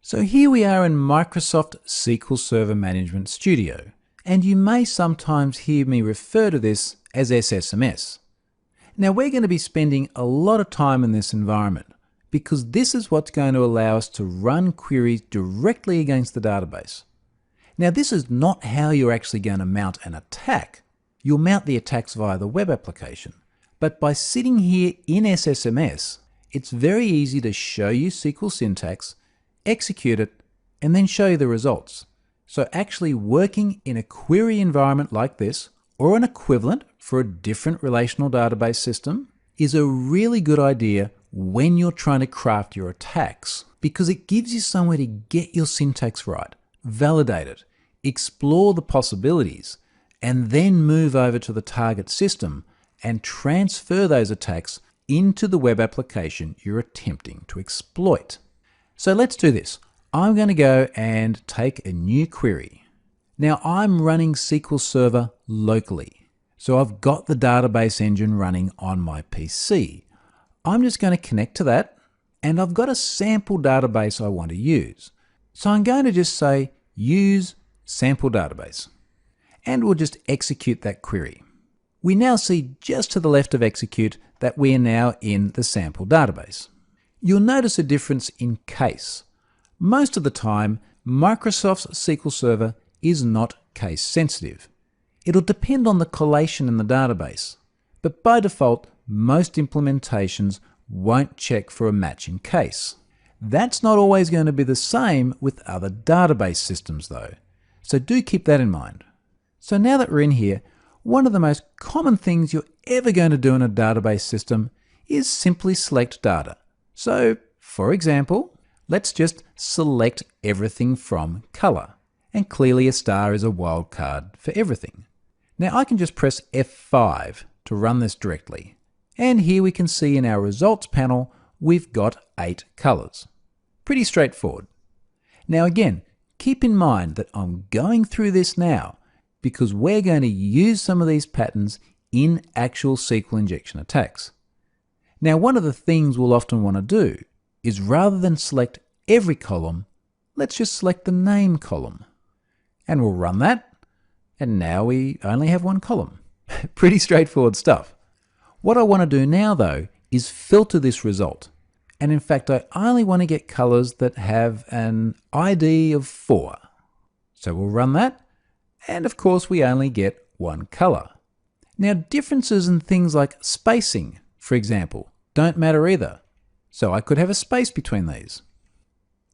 So here we are in Microsoft SQL Server Management Studio, and you may sometimes hear me refer to this as SSMS. Now we're going to be spending a lot of time in this environment because this is what's going to allow us to run queries directly against the database. Now this is not how you're actually going to mount an attack. You'll mount the attacks via the web application. But by sitting here in SSMS, it's very easy to show you SQL syntax, execute it, and then show you the results. So actually working in a query environment like this, or an equivalent for a different relational database system, is a really good idea when you're trying to craft your attacks, because it gives you somewhere to get your syntax right, validate it, explore the possibilities, and then move over to the target system and transfer those attacks into the web application you're attempting to exploit. So let's do this. I'm going to go and take a new query. Now I'm running SQL Server locally, so I've got the database engine running on my PC. I'm just going to connect to that, and I've got a sample database I want to use. So I'm going to just say use sample database, and we'll just execute that query. We now see just to the left of execute that we are now in the sample database. You'll notice a difference in case. Most of the time, Microsoft's SQL Server is not case sensitive. It'll depend on the collation in the database, but by default, most implementations won't check for a match in case. That's not always going to be the same with other database systems though, so do keep that in mind. So now that we're in here, one of the most common things you're ever going to do in a database system is simply select data. So, for example, let's just select everything from color. And clearly a star is a wildcard for everything. Now I can just press F5 to run this directly. And here we can see in our results panel, we've got 8 colors. Pretty straightforward. Now again, keep in mind that I'm going through this now because we're going to use some of these patterns in actual SQL injection attacks. Now one of the things we'll often want to do is rather than select every column, let's just select the name column. And we'll run that, and now we only have one column. Pretty straightforward stuff. What I want to do now though is filter this result. And in fact, I only want to get colors that have an ID of 4. So we'll run that, and of course we only get one color. Now differences in things like spacing, for example, don't matter either. So I could have a space between these.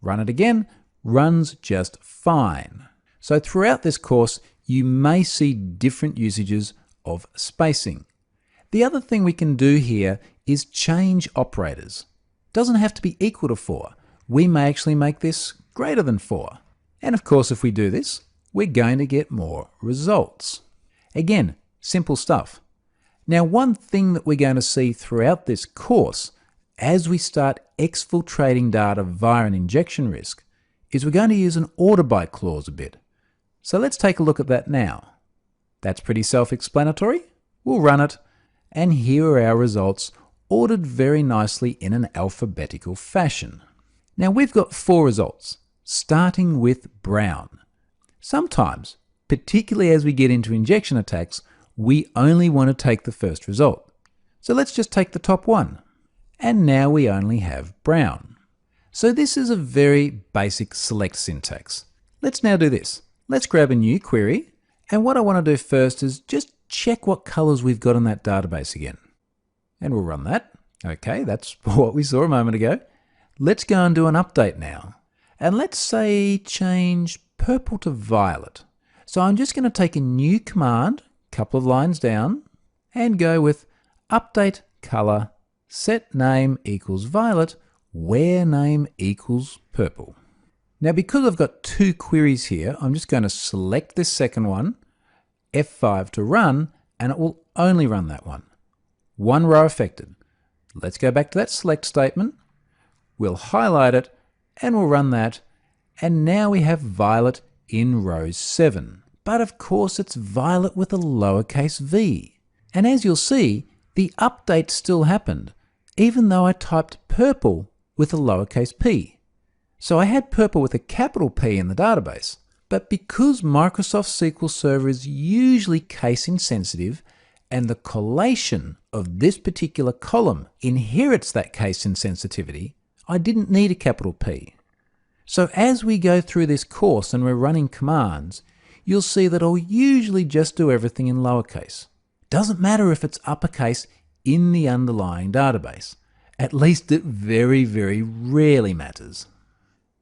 Run it again, runs just fine. So throughout this course, you may see different usages of spacing. The other thing we can do here is change operators. Doesn't have to be equal to 4. We may actually make this greater than 4. And of course, if we do this, we're going to get more results. Again, simple stuff. Now, one thing that we're going to see throughout this course as we start exfiltrating data via an injection risk is we're going to use an order by clause a bit. So let's take a look at that now. That's pretty self-explanatory. We'll run it, and here are our results ordered very nicely in an alphabetical fashion. Now we've got 4 results, starting with brown. Sometimes, particularly as we get into injection attacks, we only want to take the first result. So let's just take the top one. And now we only have brown. So this is a very basic select syntax. Let's now do this. Let's grab a new query. And what I want to do first is just check what colors we've got in that database again. And we'll run that. Okay, that's what we saw a moment ago. Let's go and do an update now. And let's say change purple to violet. So I'm just going to take a new command, a couple of lines down, and go with update color set name equals violet, where name equals purple. Now because I've got 2 queries here, I'm just going to select this second one, F5 to run, and it will only run that one. 1 row affected. Let's go back to that select statement. We'll highlight it, and we'll run that, and now we have violet in row 7. But of course it's violet with a lowercase v. And as you'll see, the update still happened, even though I typed purple with a lowercase p. So I had purple with a capital P in the database, but because Microsoft SQL Server is usually case insensitive and the collation of this particular column inherits that case insensitivity, I didn't need a capital P. So as we go through this course and we're running commands, you'll see that I'll usually just do everything in lowercase. Doesn't matter if it's uppercase in the underlying database. At least it very, very rarely matters.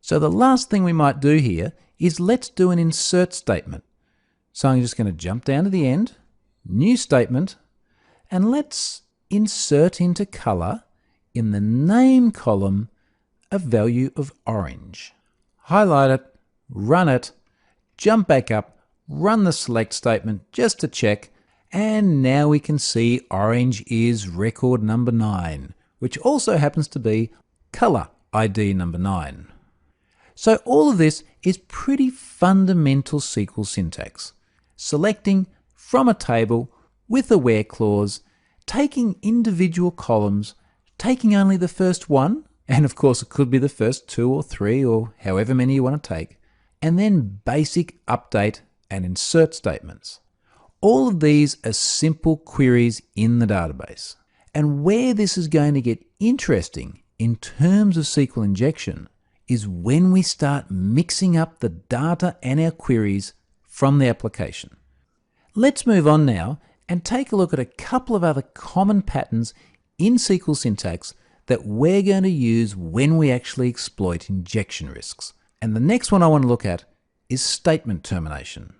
So the last thing we might do here is let's do an insert statement. So I'm just going to jump down to the end, new statement, and let's insert into color in the name column a value of orange. Highlight it, run it, jump back up, run the select statement just to check, and now we can see orange is record number 9, which also happens to be color ID number 9. So all of this is pretty fundamental SQL syntax. Selecting from a table with a where clause, taking individual columns, taking only the first one, and of course it could be the first 2 or 3 or however many you want to take, and then basic update and insert statements. All of these are simple queries in the database. And where this is going to get interesting in terms of SQL injection is when we start mixing up the data and our queries from the application. Let's move on now and take a look at a couple of other common patterns in SQL syntax that we're going to use when we actually exploit injection risks. And the next one I want to look at is statement termination.